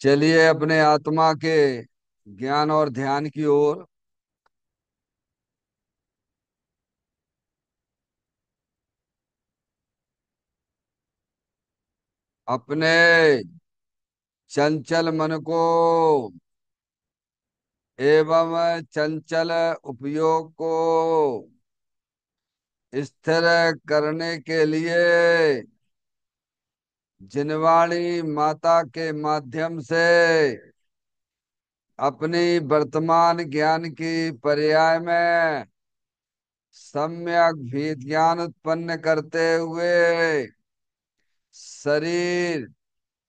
चलिए अपने आत्मा के ज्ञान और ध्यान की ओर। अपने चंचल मन को एवं चंचल उपयोग को स्थिर करने के लिए जिनवाणी माता के माध्यम से अपनी वर्तमान ज्ञान की पर्याय में सम्यक भी ज्ञान उत्पन्न करते हुए शरीर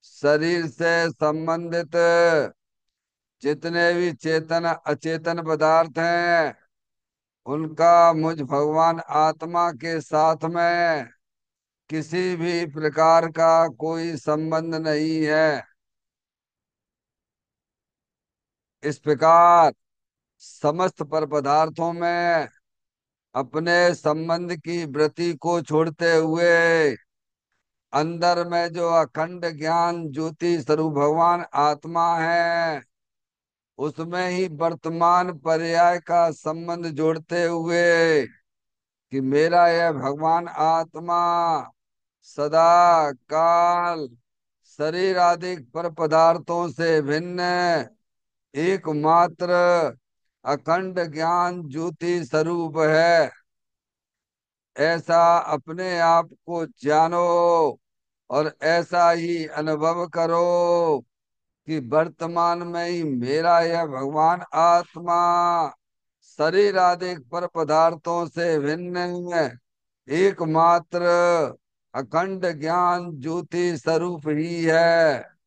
शरीर से संबंधित जितने भी चेतन अचेतन पदार्थ हैं उनका मुझ भगवान आत्मा के साथ में किसी भी प्रकार का कोई संबंध नहीं है। इस प्रकार समस्त पर पदार्थों में अपने संबंध की वृत्ति को छोड़ते हुए अंदर में जो अखंड ज्ञान ज्योति स्वरूप भगवान आत्मा है उसमें ही वर्तमान पर्याय का संबंध जोड़ते हुए कि मेरा यह भगवान आत्मा सदा काल शरीर आदि पर पदार्थों से भिन्न एकमात्र अखंड ज्ञान ज्योति स्वरूप है। ऐसा अपने आप को जानो और ऐसा ही अनुभव करो कि वर्तमान में ही मेरा यह भगवान आत्मा शरीर आदि पर पदार्थों से भिन्न एकमात्र अखंड ज्ञान ज्योति स्वरूप ही है।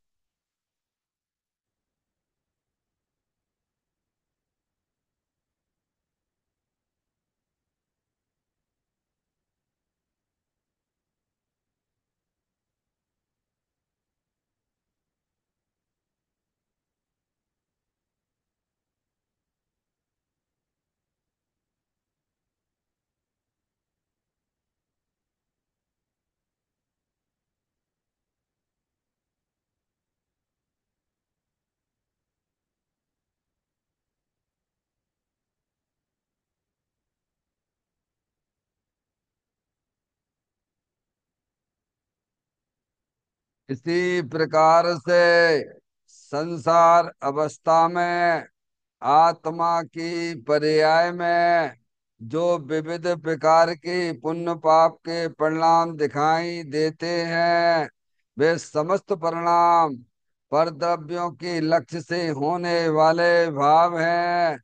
इसी प्रकार से संसार अवस्था में आत्मा की पर्याय में जो विविध प्रकार के पुण्य पाप के परिणाम दिखाई देते हैं वे समस्त परिणाम पर द्रव्यों के लक्ष्य से होने वाले भाव हैं।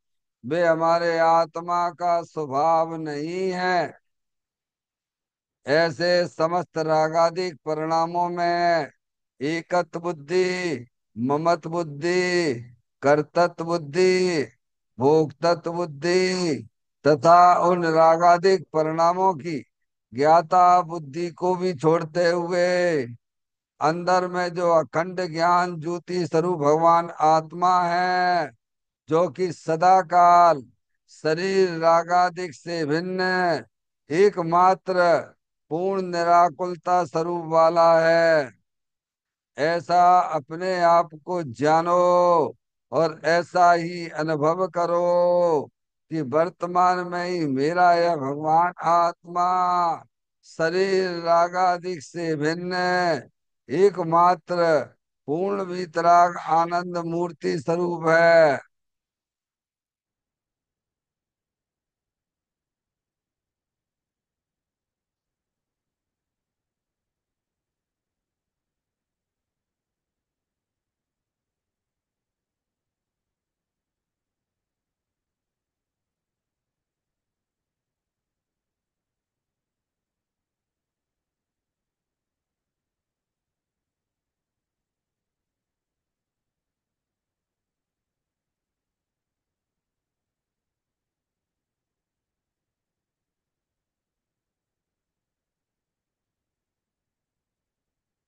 वे हमारे आत्मा का स्वभाव नहीं है। ऐसे समस्त रागादिक परिणामों में एकत्व बुद्धि, ममत्व बुद्धि, कर्तृत्व बुद्धि, भोक्तृत्व बुद्धि तथा उन रागादिक परिणामों की ज्ञाता बुद्धि को भी छोड़ते हुए अंदर में जो अखंड ज्ञान ज्योति स्वरूप भगवान आत्मा है जो कि सदा काल शरीर रागादिक से भिन्न एकमात्र पूर्ण निराकुलता स्वरूप वाला है। ऐसा अपने आप को जानो और ऐसा ही अनुभव करो कि वर्तमान में ही मेरा यह भगवान आत्मा शरीर रागादिक से भिन्न एकमात्र पूर्ण वितराग आनंद मूर्ति स्वरूप है।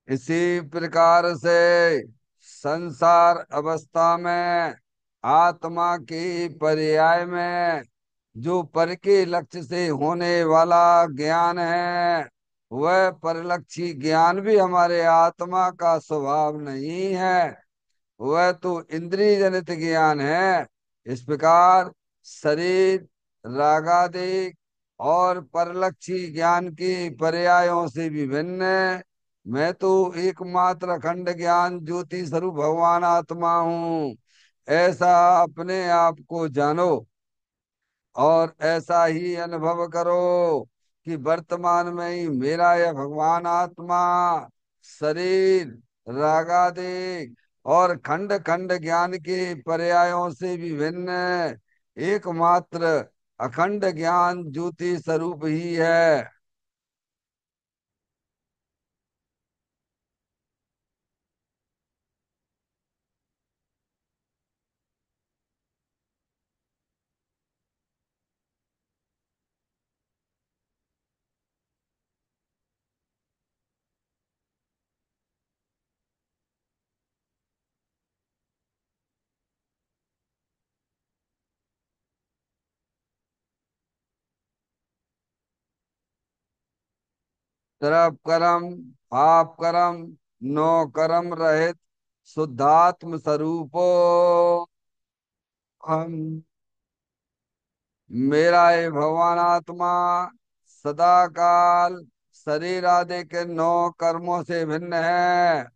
इसी प्रकार से संसार अवस्था में आत्मा की पर्याय में जो पर के लक्ष्य से होने वाला ज्ञान है वह परलक्षी ज्ञान भी हमारे आत्मा का स्वभाव नहीं है। वह तो इंद्रिय जनित ज्ञान है। इस प्रकार शरीर, रागादि और परलक्षी ज्ञान की पर्यायों से भी भिन्न है। मैं तो एकमात्र अखंड ज्ञान ज्योति स्वरूप भगवान आत्मा हूँ। ऐसा अपने आप को जानो और ऐसा ही अनुभव करो कि वर्तमान में ही मेरा यह भगवान आत्मा शरीर, रागादि और खंड खंड ज्ञान के पर्यायों से भी भिन्न एकमात्र अखंड ज्ञान ज्योति स्वरूप ही है। तरप कर्म, पाप कर्म, नो कर्म रहित शुद्धात्म स्वरूपो हम। मेरा ये भगवान आत्मा सदा काल शरीर आदि के नौ कर्मों से भिन्न है।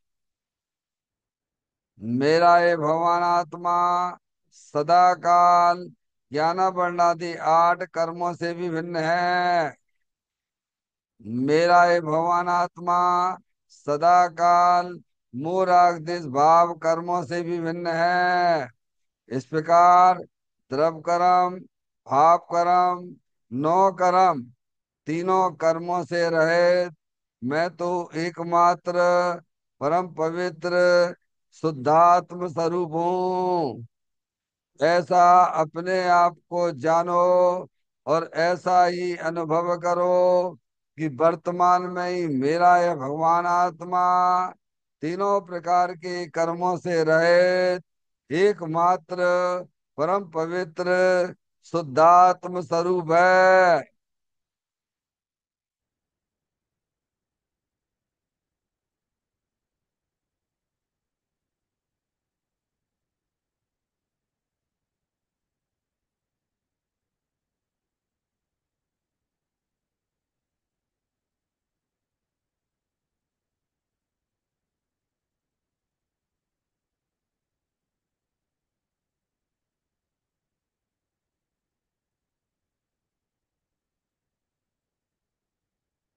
मेरा ये भगवान आत्मा सदा काल ज्ञान वर्ण आदि आठ कर्मों से भी भिन्न है। मेरा ये भगवान आत्मा सदा काल मोह राग द्वेष भाव कर्मों से भी भिन्न है। इस प्रकार द्रव कर्म, भाव कर्म, नौ कर्म, तीनों कर्मों से रहित मैं तो एकमात्र परम पवित्र शुद्धात्म स्वरूप हूँ। ऐसा अपने आप को जानो और ऐसा ही अनुभव करो कि वर्तमान में ही मेरा यह भगवान आत्मा तीनों प्रकार के कर्मों से रहित एकमात्र परम पवित्र शुद्धात्म स्वरूप है।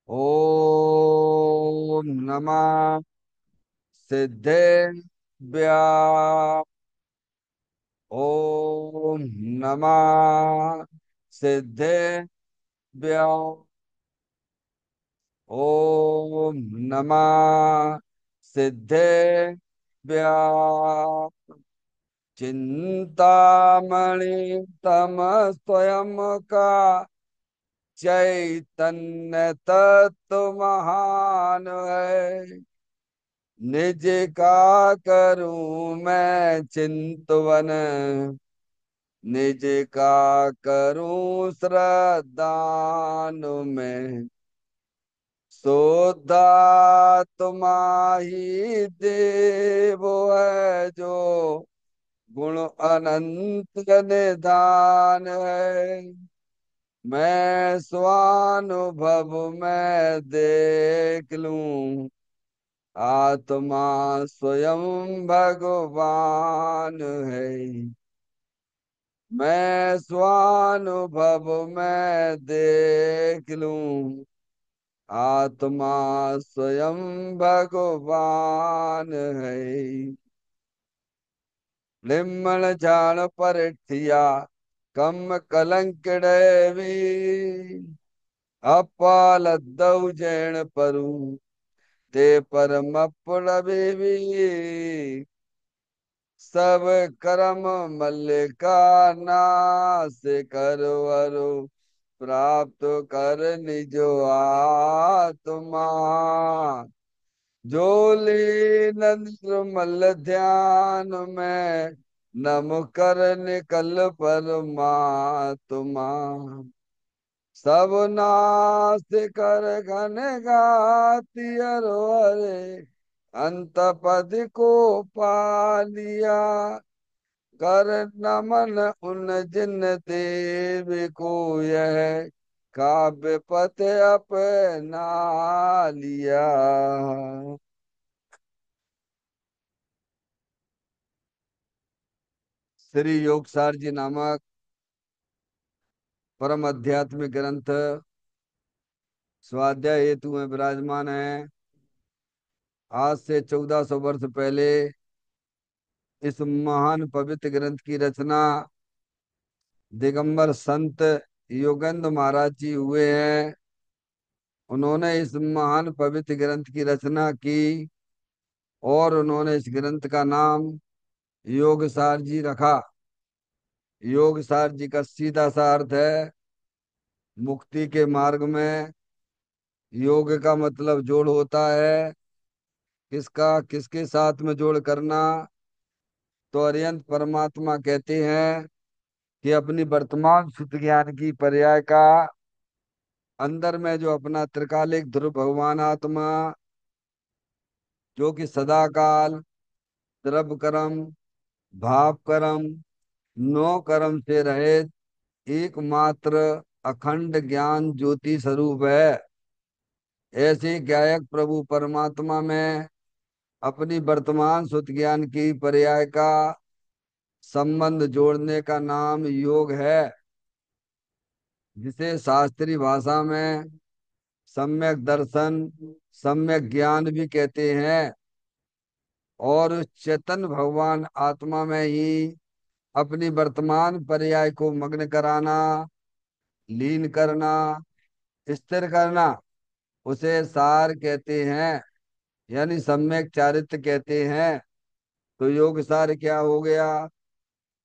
ओम नमः सिद्धेभ्य। ओम नमः सिद्धेभ्य। ओम नमः सिद्धेभ्य। चिंतामणि तम स्वयं का चैतन्य तत्व महान है। निज का करूं मैं चिंतवन, निज का करूं श्रद्धान में। शुद्धात्मा ही देव है जो गुण अनंत निधान है। मैं स्वानुभव में देख लूं आत्मा स्वयं भगवान है। मैं स्वानुभव में देख लूं आत्मा स्वयं भगवान है। निम्न जान परिठिया कम कलंक भी अपालद्दौ जैन परू ते परम भी सब कर्म मल्लिका नाश करवरु प्राप्त कर निजो आत्मा। जो लीन निर्मल ध्यान में नम कर निकल परमात्मा। सब नाश कर घन घाति हरे अंत पद को पा लिया, कर नमन उन जिन देव को, यह काव्य पथ अपना लिया। श्री योगसार जी नामक परम आध्यात्मिक ग्रंथ स्वाध्याय हेतु में विराजमान है। आज से 1400 वर्ष पहले इस महान पवित्र ग्रंथ की रचना दिगंबर संत योगेंद्र महाराज जी हुए हैं। उन्होंने इस महान पवित्र ग्रंथ की रचना की और उन्होंने इस ग्रंथ का नाम योगसार जी रखा। योगसार जी का सीधा सा अर्थ है मुक्ति के मार्ग में। योग का मतलब जोड़ होता है। किसका किसके साथ में जोड़ करना? तो अरिहंत परमात्मा कहते हैं कि अपनी वर्तमान शुद्ध ज्ञान की पर्याय का अंदर में जो अपना त्रिकालिक ध्रुव भगवान आत्मा, जो कि सदा काल द्रव्य कर्म भाव कर्म नो कर्म से रहित एकमात्र अखंड ज्ञान ज्योति स्वरूप है। ऐसे गायक प्रभु परमात्मा में अपनी वर्तमान सुत ज्ञान की पर्याय का संबंध जोड़ने का नाम योग है, जिसे शास्त्रीय भाषा में सम्यक दर्शन सम्यक ज्ञान भी कहते हैं। और उस चेतन भगवान आत्मा में ही अपनी वर्तमान पर्याय को मग्न कराना, लीन करना, स्थिर करना, उसे सार कहते हैं, यानी सम्यक चारित्र कहते हैं। तो योग सार क्या हो गया?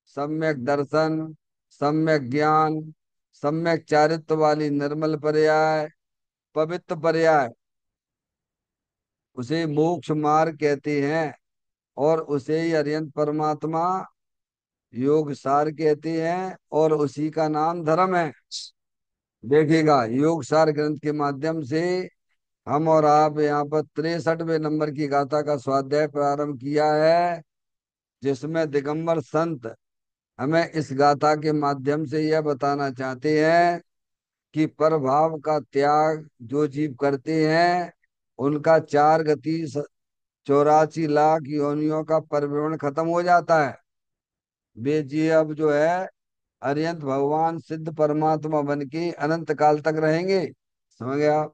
सम्यक दर्शन, सम्यक ज्ञान, सम्यक चारित्र वाली निर्मल पर्याय, पवित्र पर्याय, उसे मोक्ष मार्ग कहते हैं। और उसे ही अरिहंत परमात्मा योग सार कहते हैं और उसी का नाम धर्म है। देखिएगा, योग सार ग्रंथ के माध्यम से हम और आप यहाँ पर 63वें नंबर की गाथा का स्वाध्याय प्रारंभ किया है, जिसमें दिगंबर संत हमें इस गाथा के माध्यम से यह बताना चाहते हैं कि प्रभाव का त्याग जो जीव करते हैं, उनका 84 लाख योनियों का परिभ्रमण खत्म हो जाता है। वे जीव अब जो है अरिहंत भगवान सिद्ध परमात्मा बन के अनंत काल तक रहेंगे। समझ गया?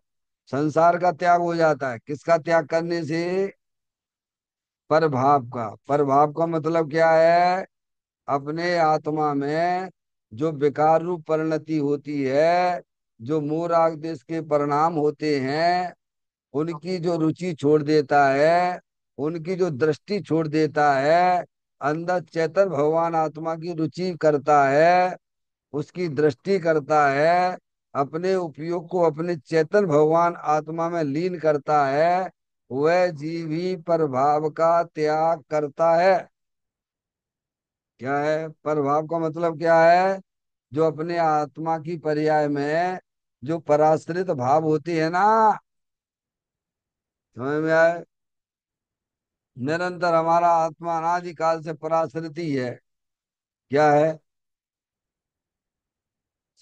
संसार का त्याग हो जाता है। किसका त्याग करने से? परभाव का। परभाव का मतलब क्या है? अपने आत्मा में जो विकार रूप परिणति होती है, जो मोह राग देश के परिणाम होते हैं, उनकी जो रुचि छोड़ देता है, उनकी जो दृष्टि छोड़ देता है, अंदर चेतन भगवान आत्मा की रुचि करता है, उसकी दृष्टि करता है, अपने उपयोग को अपने चेतन भगवान आत्मा में लीन करता है, वह जीव ही प्रभाव का त्याग करता है। क्या है प्रभाव का मतलब? क्या है? जो अपने आत्मा की पर्याय में जो पराश्रित भाव होती है ना, समझ में आए? निरंतर हमारा आत्मा अनादि काल से पराश्रित ही है। क्या है?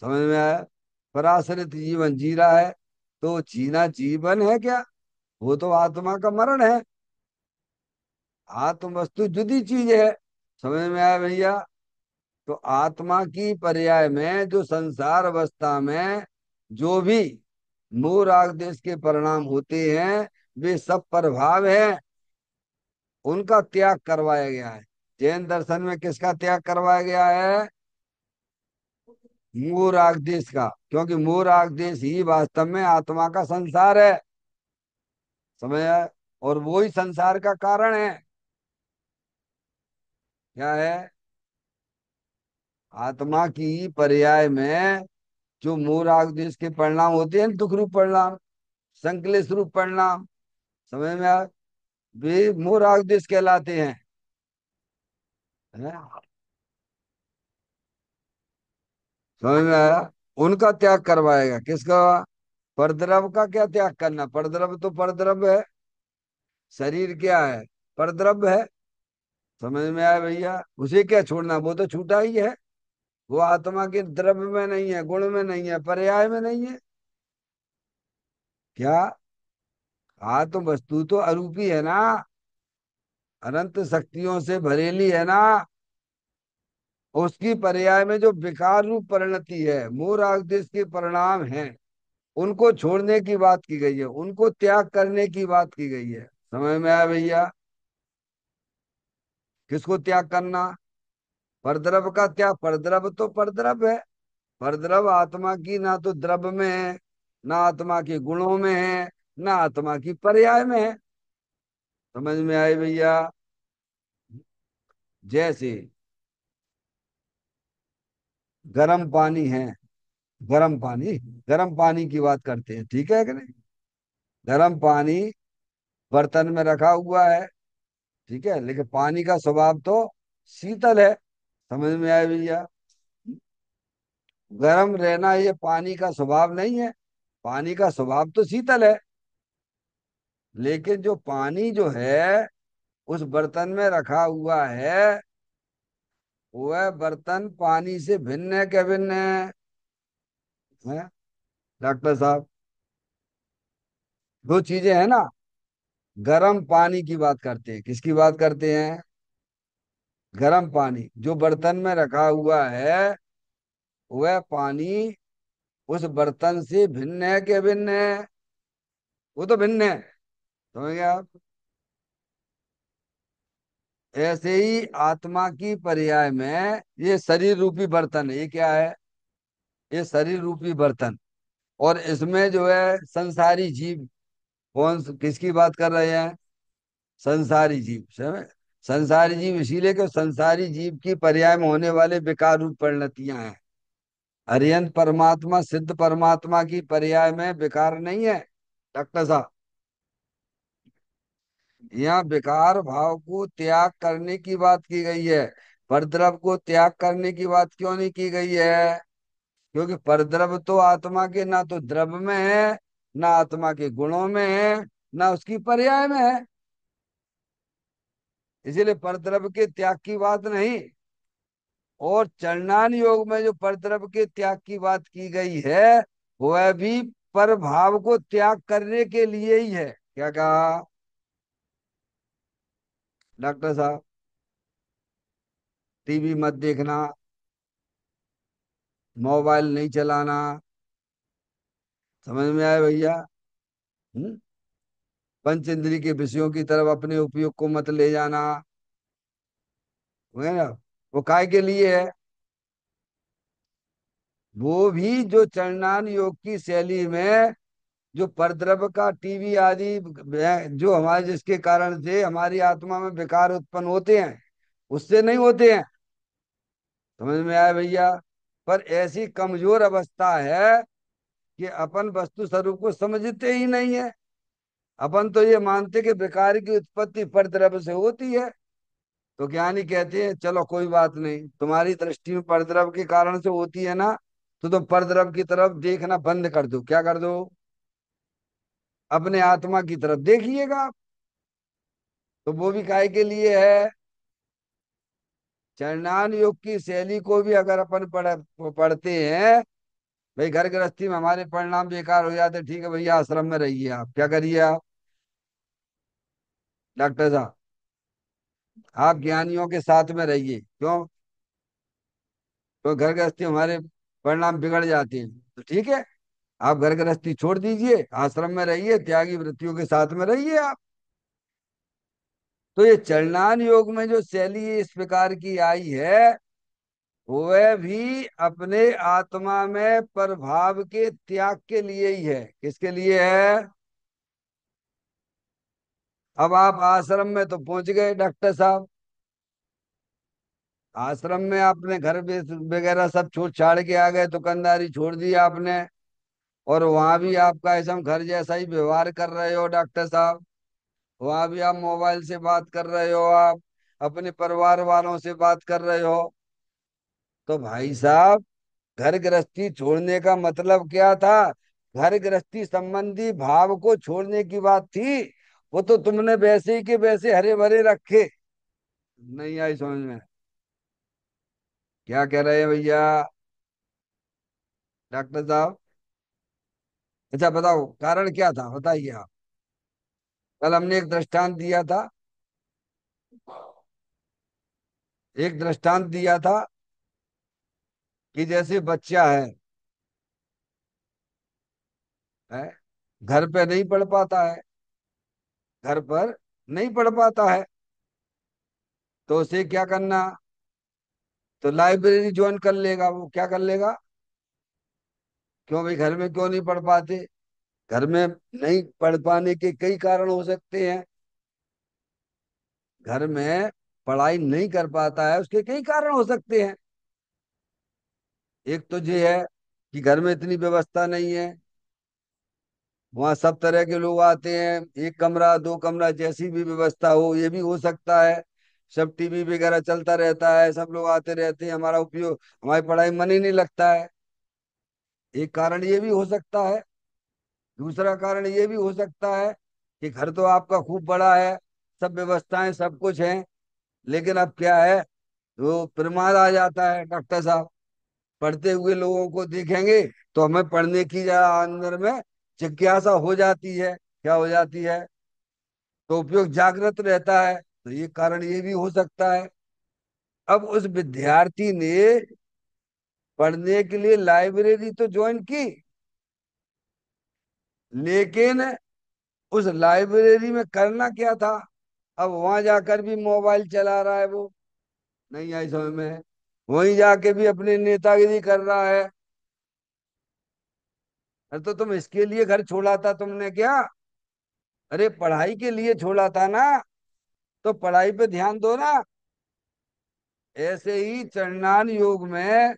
समझ में आया? पराश्रित जीवन जी रहा है। तो जीना जीवन है क्या? वो तो आत्मा का मरण है। आत्म वस्तु जुदी चीज है। समझ में आया भैया? तो आत्मा की पर्याय में जो संसार अवस्था में जो भी मोह राग देश के परिणाम होते हैं, वे सब प्रभाव हैं। उनका त्याग करवाया गया है। जैन दर्शन में किसका त्याग करवाया गया है? मोह राग देश का। क्योंकि मोह राग देश ही वास्तव में आत्मा का संसार है। समझ आया? और वो ही संसार का कारण है। क्या है? आत्मा की पर्याय में जो मोह राग देश के परिणाम होते हैं, दुख रूप परिणाम, संकलेश रूप परिणाम, समझ में आया? वे मोह राग देश कहलाते हैं। है? समझ में आया? उनका त्याग करवाएगा। किसका? परद्रव का क्या त्याग करना? परद्रव तो परद्रव है। शरीर क्या है? परद्रव्य है। समझ में आया भैया? उसे क्या छोड़ना, वो तो छूटा ही है। वो आत्मा के द्रव्य में नहीं है, गुण में नहीं है, पर्याय में नहीं है। क्या? आत्म वस्तु तो अरूपी है ना, अनंत शक्तियों से भरेली है ना। उसकी पर्याय में जो विकार रूप परिणति है, मोह राग देश के परिणाम हैं, उनको छोड़ने की बात की गई है, उनको त्याग करने की बात की गई है। समझ में आया भैया? किसको त्याग करना? परद्रव का त्याग। परद्रव तो परद्रव है। परद्रव आत्मा की ना तो द्रव्य में है, ना आत्मा के गुणों में है, ना आत्मा की पर्याय में है। समझ में आए भैया? जैसे गर्म पानी है, गर्म पानी, गर्म पानी की बात करते हैं, ठीक है कि नहीं? गर्म पानी बर्तन में रखा हुआ है, ठीक है, लेकिन पानी का स्वभाव तो शीतल है। समझ में आए भैया? गर्म रहना ये पानी का स्वभाव नहीं है, पानी का स्वभाव तो शीतल है। लेकिन जो पानी जो है उस बर्तन में रखा हुआ है, वह बर्तन पानी से भिन्न है क्या, भिन्न है डॉक्टर साहब? दो चीजें हैं ना। गर्म पानी की बात करते हैं, किसकी बात करते हैं? गर्म पानी जो बर्तन में रखा हुआ है, वह पानी उस बर्तन से भिन्न है क्या, भिन्न है? वो तो भिन्न है। समझ गए आप? ऐसे ही आत्मा की पर्याय में ये शरीर रूपी बर्तन है, ये क्या है? ये शरीर रूपी बर्तन। और इसमें जो है संसारी जीव, किसकी बात कर रहे हैं? संसारी जीव। समझ? संसारी जीव इसीलिए कि संसारी जीव की पर्याय में होने वाले विकार रूप परिणतियां हैं। अरिहंत परमात्मा, सिद्ध परमात्मा की पर्याय में विकार नहीं है डॉक्टर साहब। यहाँ विकार भाव को त्याग करने की बात की गई है। परद्रव को त्याग करने की बात क्यों नहीं की गई है? क्योंकि परद्रव तो आत्मा के ना तो द्रव्य में है, ना आत्मा के गुणों में है, ना उसकी पर्याय में है। इसीलिए परद्रव के त्याग की बात नहीं। और चरणान योग में जो परद्रव के त्याग की बात की गई है, वह भी पर भाव को त्याग करने के लिए ही है। क्या कहा डॉक्टर साहब? टीवी मत देखना, मोबाइल नहीं चलाना। समझ में आया भैया? हम्म? पंच इंद्री के विषयों की तरफ अपने उपयोग को मत ले जाना। है ना? वो काय के लिए है? वो भी जो चरणान योग की शैली में जो परद्रव का टीवी आदि जो हमारे, जिसके कारण से हमारी आत्मा में विकार उत्पन्न होते हैं, उससे नहीं होते हैं। समझ में आया भैया? पर ऐसी कमजोर अवस्था है कि अपन वस्तु स्वरूप को समझते ही नहीं है। अपन तो ये मानते कि विकार की उत्पत्ति परद्रव्य से होती है। तो ज्ञानी कहते हैं चलो कोई बात नहीं, तुम्हारी दृष्टि में परद्रव्य के कारण से होती है ना, तो तुम परद्रव्य की तरफ देखना बंद कर दो। क्या कर दो? अपने आत्मा की तरफ देखिएगा आप। तो वो भी काय के लिए है? चरणान योग की शैली को भी अगर अपन पढ़ते हैं, भाई घर गृहस्थी में हमारे परिणाम बेकार हो जाते, ठीक है भैया, आश्रम में रहिए, आप क्या करिए आप डॉक्टर साहब? आप ज्ञानियों के साथ में रहिए। क्यों? तो घर गृहस्थी हमारे परिणाम बिगड़ जाते हैं, तो ठीक है, आप घर गृहस्थी छोड़ दीजिए, आश्रम में रहिए, त्यागी वृत्तियों के साथ में रहिए आप। तो ये चरणान योग में जो शैली इस प्रकार की आई है, वह भी अपने आत्मा में प्रभाव के त्याग के लिए ही है। किसके लिए है? अब आप आश्रम में तो पहुंच गए डॉक्टर साहब। आश्रम में आपने घर वगैरह सब छोड़ छाड़ के आ गए, दुकानदारी छोड़ दी आपने, और वहां भी आपका ऐसा हम घर जैसा ही व्यवहार कर रहे हो डॉक्टर साहब। वहां भी आप मोबाइल से बात कर रहे हो, आप अपने परिवार वालों से बात कर रहे हो। तो भाई साहब, घर गृहस्थी छोड़ने का मतलब क्या था? घर गृहस्थी संबंधी भाव को छोड़ने की बात थी। वो तो तुमने वैसे ही के वैसे हरे भरे रखे। नहीं आई समझ में। क्या कह रहे हैं भैया डॉक्टर साहब? अच्छा बताओ कारण क्या था, बताइए आप। कल हमने एक दृष्टांत दिया था, एक दृष्टांत दिया था कि जैसे बच्चा है घर पे नहीं पढ़ पाता है, घर पर नहीं पढ़ पाता है, तो उसे क्या करना? तो लाइब्रेरी ज्वाइन कर लेगा। वो क्या कर लेगा? क्यों भाई, घर में क्यों नहीं पढ़ पाते? घर में नहीं पढ़ पाने के कई कारण हो सकते हैं। घर में पढ़ाई नहीं कर पाता है, उसके कई कारण हो सकते हैं। एक तो ये है कि घर में इतनी व्यवस्था नहीं है, वहां सब तरह के लोग आते हैं, एक कमरा दो कमरा जैसी भी व्यवस्था हो, ये भी हो सकता है। सब टीवी वगैरह चलता रहता है, सब लोग आते रहते हैं, हमारा उपयोग, हमारी पढ़ाई में मन ही नहीं लगता है। एक कारण ये भी हो सकता है। दूसरा कारण ये भी हो सकता है कि घर तो आपका खूब बड़ा है, सब व्यवस्थाएं सब कुछ है, लेकिन अब क्या है, वो प्रमाद आ जाता है डॉक्टर साहब। पढ़ते हुए लोगों को देखेंगे तो हमें पढ़ने की जरा अंदर में जिज्ञासा हो जाती है। क्या हो जाती है? तो उपयोग जागृत रहता है, तो ये कारण ये भी हो सकता है। अब उस विद्यार्थी ने पढ़ने के लिए लाइब्रेरी तो ज्वाइन की, लेकिन उस लाइब्रेरी में करना क्या था? अब वहां जाकर भी मोबाइल चला रहा है वो। नहीं आई समझ में। वहीं जाके भी अपने नेतागिरी कर रहा है। अरे तो तुम इसके लिए घर छोड़ा था तुमने क्या? अरे पढ़ाई के लिए छोड़ा था ना, तो पढ़ाई पे ध्यान दो ना। ऐसे ही चरणान योग में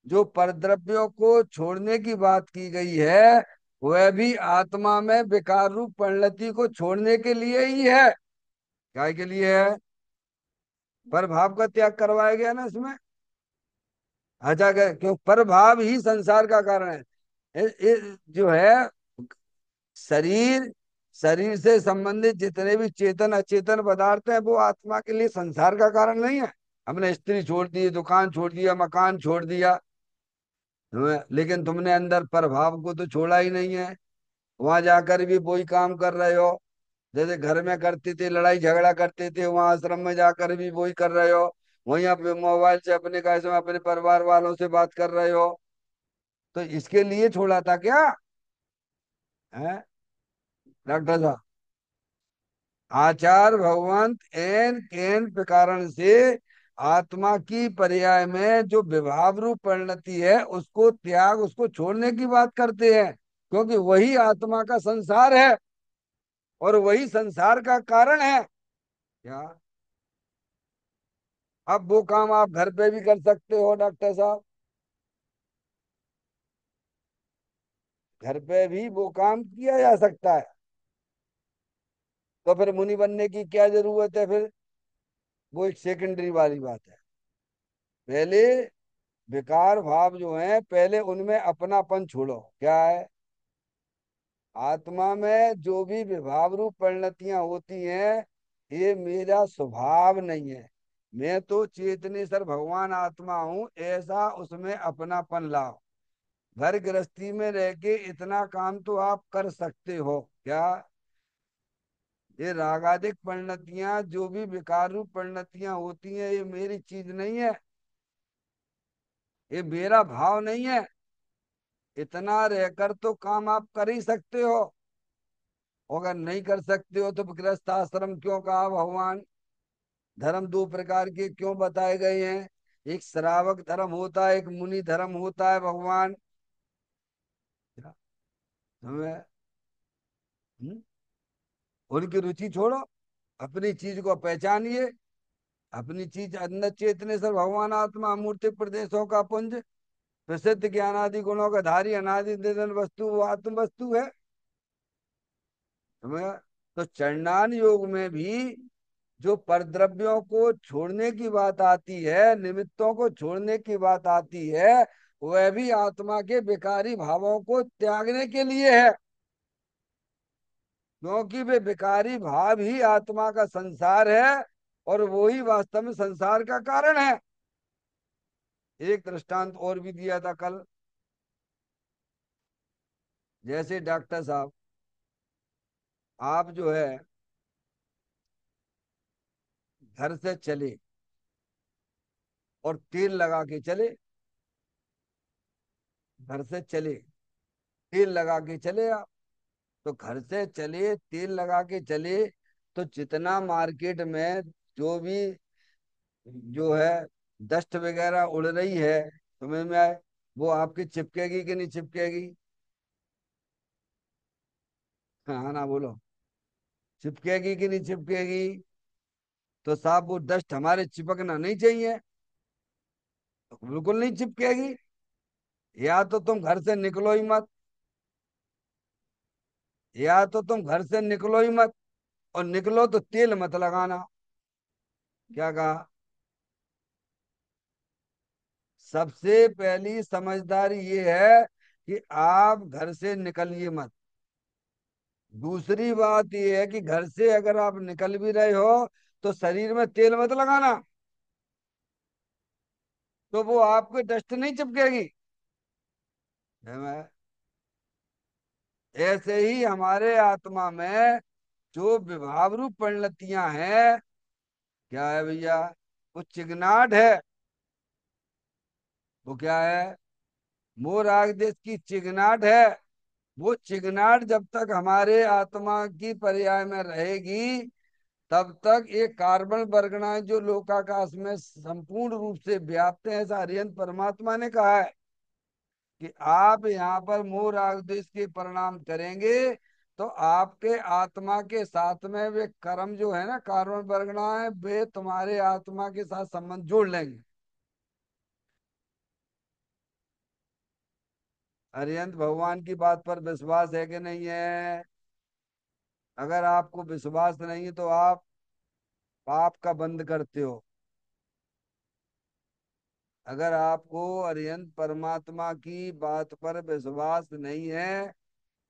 जो परद्रव्यों को छोड़ने की बात की गई है, वह भी आत्मा में विकार रूप परिणति को छोड़ने के लिए ही है। क्या के लिए है? पर भाव का त्याग करवाया गया ना इसमें। अच्छा क्यों? पर भाव ही संसार का कारण है। जो है शरीर, शरीर से संबंधित जितने भी चेतन अचेतन पदार्थ हैं, वो आत्मा के लिए संसार का कारण नहीं है। हमने स्त्री छोड़ दी, दुकान छोड़ दिया, मकान छोड़ दिया, लेकिन तुमने अंदर प्रभाव को तो छोड़ा ही नहीं है। वहां जाकर भी वही काम कर रहे हो, जैसे घर में करते थे, लड़ाई झगड़ा करते थे, वहां आश्रम में जाकर भी वही कर रहे हो। वहीं आप मोबाइल से अपने कैसे अपने परिवार वालों से बात कर रहे हो। तो इसके लिए छोड़ा था क्या है डॉक्टर साहब? आचार भगवंत एन केन प्रकार से आत्मा की पर्याय में जो विभाव रूप परिणति है, उसको त्याग, उसको छोड़ने की बात करते हैं, क्योंकि वही आत्मा का संसार है और वही संसार का कारण है। क्या? अब वो काम आप घर पे भी कर सकते हो डॉक्टर साहब। घर पे भी वो काम किया जा सकता है। तो फिर मुनि बनने की क्या जरूरत है फिर? वो एक सेकेंडरी वाली बात है। पहले विकार भाव जो है, पहले उनमें अपनापन छोड़ो। क्या है? आत्मा में जो भी विभाव रूप परिणतियां होती हैं, ये मेरा स्वभाव नहीं है। मैं तो चेतनेश्वर भगवान आत्मा हूं, ऐसा उसमें अपनापन लाओ। घर गृहस्थी में रह के इतना काम तो आप कर सकते हो क्या? ये रागादिक परिणतियां जो भी विकार रूप परिणतियां होती हैं, ये मेरी चीज नहीं है, ये मेरा भाव नहीं है। इतना रहकर तो काम आप कर ही सकते हो। अगर नहीं कर सकते हो तो गृहस्थ आश्रम क्यों कहा भगवान? धर्म दो प्रकार के क्यों बताए गए हैं? एक श्रावक धर्म होता है, एक मुनि धर्म होता है भगवान। हमें उनकी रुचि छोड़ो, अपनी चीज को पहचानिए। अपनी चीज अंदर चेतनेश्वर भगवान आत्मा मूर्ति प्रदेशों का पुंज, प्रसिद्ध ज्ञानादि गुणों का धारी, अनादि निधन वस्तु, वो आत्म वस्तु है। समझा? तो चरणान योग में भी जो परद्रव्यों को छोड़ने की बात आती है, निमित्तों को छोड़ने की बात आती है, वह भी आत्मा के विकारी भावों को त्यागने के लिए है। क्योंकि वे विकारी भाव ही आत्मा का संसार है, और वो ही वास्तव में संसार का कारण है। एक दृष्टांत और भी दिया था कल। जैसे डॉक्टर साहब, आप जो है घर से चले और तेल लगा के चले, घर से चले तेल लगा के चले आप, तो घर से चले तेल लगा के चले, तो जितना मार्केट में जो भी जो है डस्ट वगैरह उड़ रही है, समझ में आए, वो आपकी चिपकेगी कि नहीं चिपकेगी? हाँ ना, बोलो। चिपकेगी कि नहीं चिपकेगी? तो साहब वो डस्ट हमारे चिपकना नहीं चाहिए, तो बिल्कुल नहीं चिपकेगी। या तो तुम घर से निकलो ही मत, या तो तुम घर से निकलो ही मत, और निकलो तो तेल मत लगाना। क्या कहा? सबसे पहली समझदारी ये है कि आप घर से निकलिए मत। दूसरी बात ये है कि घर से अगर आप निकल भी रहे हो तो शरीर में तेल मत लगाना, तो वो आपके डस्ट नहीं चिपकेगी। है मैं ऐसे ही हमारे आत्मा में जो विभाव रूप परिणतियां हैं, क्या है भैया? वो चिगनाट है। वो क्या है? मोर आग देश की चिगनाट है। वो चिगनाट जब तक हमारे आत्मा की पर्याय में रहेगी, तब तक ये कार्बन बरगणाएं जो लोकाकाश में संपूर्ण रूप से व्याप्त है, ऐसा हरिहंत परमात्मा ने कहा है कि आप यहाँ पर मोह राग द्वेष के परिणाम करेंगे, तो आपके आत्मा के साथ में वे कर्म जो है ना, कार्बन बरगणाएं, वे तुम्हारे आत्मा के साथ संबंध जोड़ लेंगे। हरिहंत भगवान की बात पर विश्वास है कि नहीं है? अगर आपको विश्वास नहीं है तो आप पाप का बंद करते हो। अगर आपको अरिहंत परमात्मा की बात पर विश्वास नहीं है,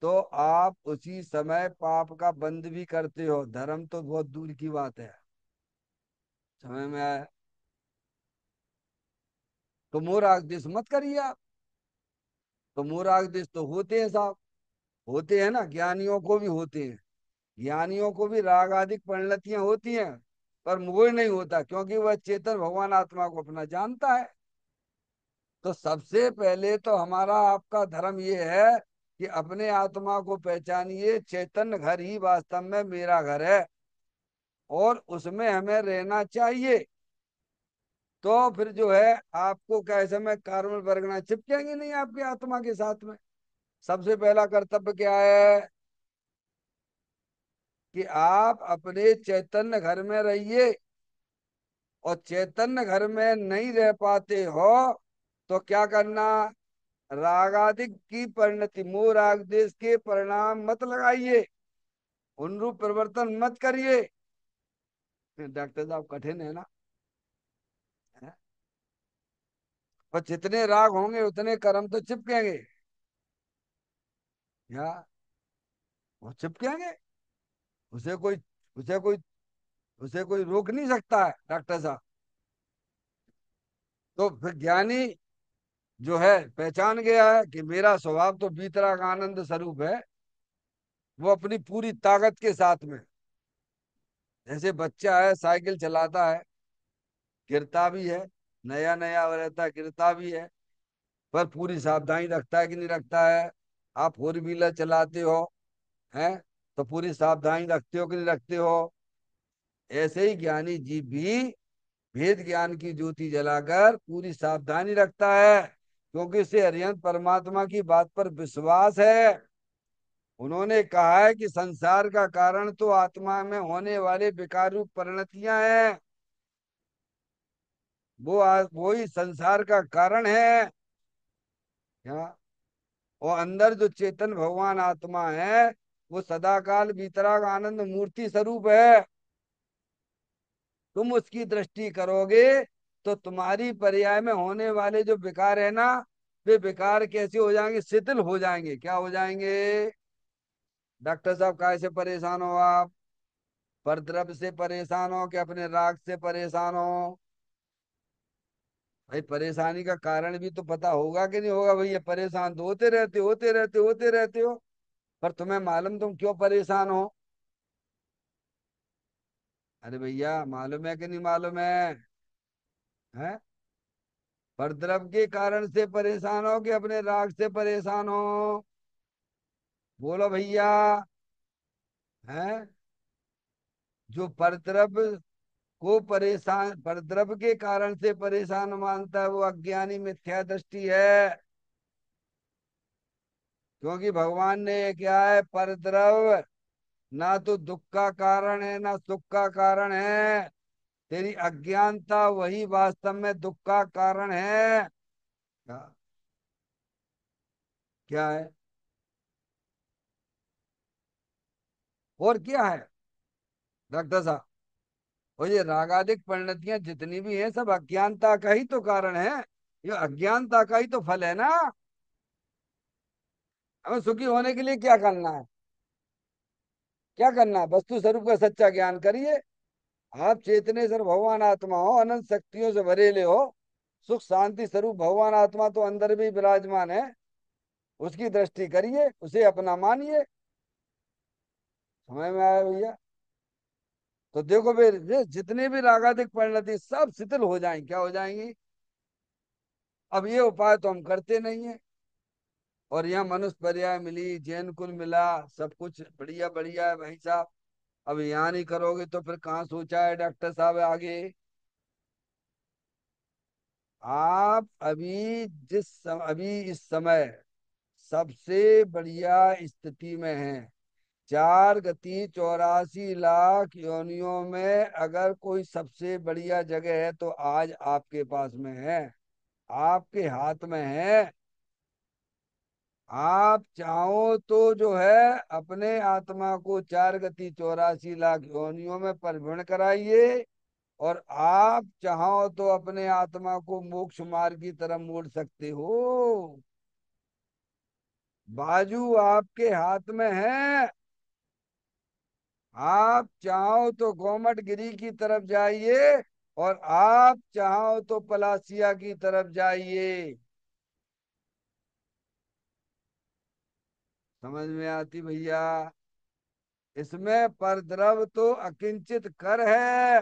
तो आप उसी समय पाप का बंद भी करते हो। धर्म तो बहुत दूर की बात है। समझ में आया? तो मोराग देश मत करिए आप। तो मोराग देश तो होते हैं साहब, होते हैं ना, ज्ञानियों को भी होते हैं। ज्ञानियों को भी राग आदि परिणतियां होती हैं, पर मोह नहीं होता, क्योंकि वह चेतन भगवान आत्मा को अपना जानता है। तो सबसे पहले तो हमारा आपका धर्म ये है कि अपने आत्मा को पहचानिए, चैतन्य घर ही वास्तव में मेरा घर है, और उसमें हमें रहना चाहिए। तो फिर जो है आपको कैसे में कार्बन बरगना चिपकेंगे नहीं आपकी आत्मा के साथ में। सबसे पहला कर्तव्य क्या है? कि आप अपने चैतन्य घर में रहिए, और चैतन्य घर में नहीं रह पाते हो तो क्या करना? रागादिक की परिणति, मोह राग देश के परिणाम मत लगाइए, उन रूप परिवर्तन मत करिए। डॉक्टर साहब कठिन है ना? है? पर जितने राग होंगे उतने कर्म तो चिपकेंगे। या वो चिपकेंगे, उसे कोई उसे कोई उसे कोई रोक नहीं सकता है डॉक्टर साहब। तो फिर ज्ञानी जो है पहचान गया है कि मेरा स्वभाव तो भीतरा का आनंद स्वरूप है, वो अपनी पूरी ताकत के साथ में, जैसे बच्चा है साइकिल चलाता है, गिरता भी है, नया नया रहता है, गिरता भी है, पर पूरी सावधानी रखता है कि नहीं रखता है? आप फोर व्हीलर चलाते हो, हैं, तो पूरी सावधानी रखते हो कि नहीं रखते हो? ऐसे ही ज्ञानी जीव भी भेद ज्ञान की ज्योति जलाकर पूरी सावधानी रखता है, क्योंकि उसे अरिहंत परमात्मा की बात पर विश्वास है। उन्होंने कहा है कि संसार का कारण तो आत्मा में होने वाले विकार रूप परिणतियां हैं, वो ही संसार का कारण है। क्या? और अंदर जो चेतन भगवान आत्मा है, वो सदाकाल वितराग आनंद मूर्ति स्वरूप है। तुम उसकी दृष्टि करोगे तो तुम्हारी पर्याय में होने वाले जो विकार है ना, वे विकार कैसे हो जाएंगे? शिथिल हो जाएंगे। क्या हो जाएंगे? डॉक्टर साहब काहे से परेशान हो आप? परद्रव से परेशान हो कि अपने राग से परेशान हो? भाई परेशानी का कारण भी तो पता होगा कि नहीं होगा? भैया परेशान तो होते रहते हो। पर तुम्हें मालूम तुम क्यों परेशान हो? अरे भैया मालूम है कि नहीं मालूम है? हैं? परद्रव के कारण से परेशान हो कि अपने राग से परेशान हो? बोलो भैया। हैं? जो परद्रव को परेशान, परद्रव के कारण से परेशान मानता है वो अज्ञानी मिथ्या दृष्टि है। क्योंकि भगवान ने ये क्या है, परद्रव ना तो दुख का कारण है ना सुख का कारण है। तेरी अज्ञानता वही वास्तव में दुख का कारण है। क्या? क्या है? और क्या है डॉक्टर साहब? और ये रागादिक परिणतियां जितनी भी हैं सब अज्ञानता का ही तो कारण है। ये अज्ञानता का ही तो फल है ना। हमें सुखी होने के लिए क्या करना है? क्या करना है? वस्तु स्वरूप का सच्चा ज्ञान करिए। आप चेतने सर भगवान आत्मा हो, अनंत शक्तियों से भरेले हो। सुख शांति स्वरूप भगवान आत्मा तो अंदर भी विराजमान है। उसकी दृष्टि करिए, उसे अपना मानिए। समझ में आया भैया? तो देखो फिर ये जितने भी रागादिक परिणति सब शिथिल हो जाएंगी। क्या हो जाएंगी? अब ये उपाय तो हम करते नहीं है। और यहाँ मनुष्य पर्याय मिली, जैन कुल मिला, सब कुछ बढ़िया बढ़िया है भाई साहब। अब यहाँ नहीं करोगे तो फिर कहाँ सोचा है डॉक्टर साहब आगे? आप अभी अभी इस समय सबसे बढ़िया स्थिति में हैं। 4 गति 84 लाख योनियों में अगर कोई सबसे बढ़िया जगह है तो आज आपके पास में है। आपके हाथ में है। आप चाहो तो जो है अपने आत्मा को 4 गति 84 लाख योनियों में परिभ्रमण कराइए। और आप चाहो तो अपने आत्मा को मोक्ष मार्ग की तरफ मोड़ सकते हो। बाजू आपके हाथ में है। आप चाहो तो गोमट गिरी की तरफ जाइए। और आप चाहो तो पलासिया की तरफ जाइए। समझ में आती भैया? इसमें परद्रव तो अकिंचित कर है।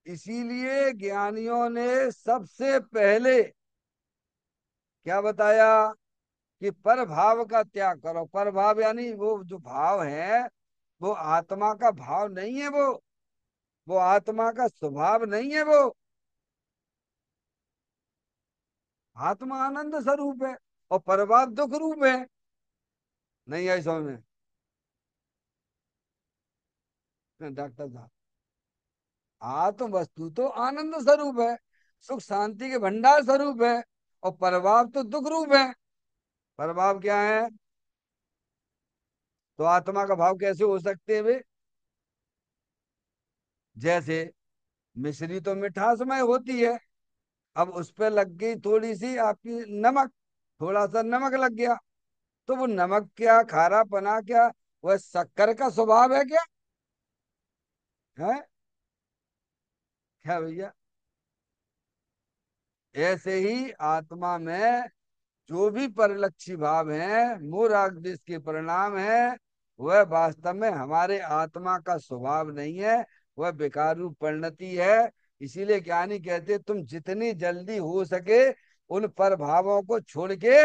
इसीलिए ज्ञानियों ने सबसे पहले क्या बताया कि पर भाव का त्याग करो। पर भाव यानी वो जो भाव है वो आत्मा का भाव नहीं है। वो आत्मा का स्वभाव नहीं है। वो आत्मा आनंद स्वरूप है और परभाव दुख रूप है। नहीं आई समझ में डॉक्टर साहब? आत्म वस्तु तो आनंद स्वरूप है, सुख शांति के भंडार स्वरूप है। और प्रभाव तो दुख रूप है। प्रभाव क्या है? तो आत्मा का भाव कैसे हो सकते हैं वे? जैसे मिश्री तो मिठासमय होती है। अब उस पर लग गई थोड़ी सी आपकी नमक, थोड़ा सा नमक लग गया। तो वो नमक क्या, खारा पना क्या, वह शक्कर का स्वभाव है क्या? है क्या भैया? ऐसे ही आत्मा में जो भी परिलक्षी भाव हैं मोह राग द्वेष के परिणाम है, वह वास्तव में हमारे आत्मा का स्वभाव नहीं है। वह बेकार रूप परिणति है। इसीलिए ज्ञानी कहते तुम जितनी जल्दी हो सके उन पर भावों को छोड़ के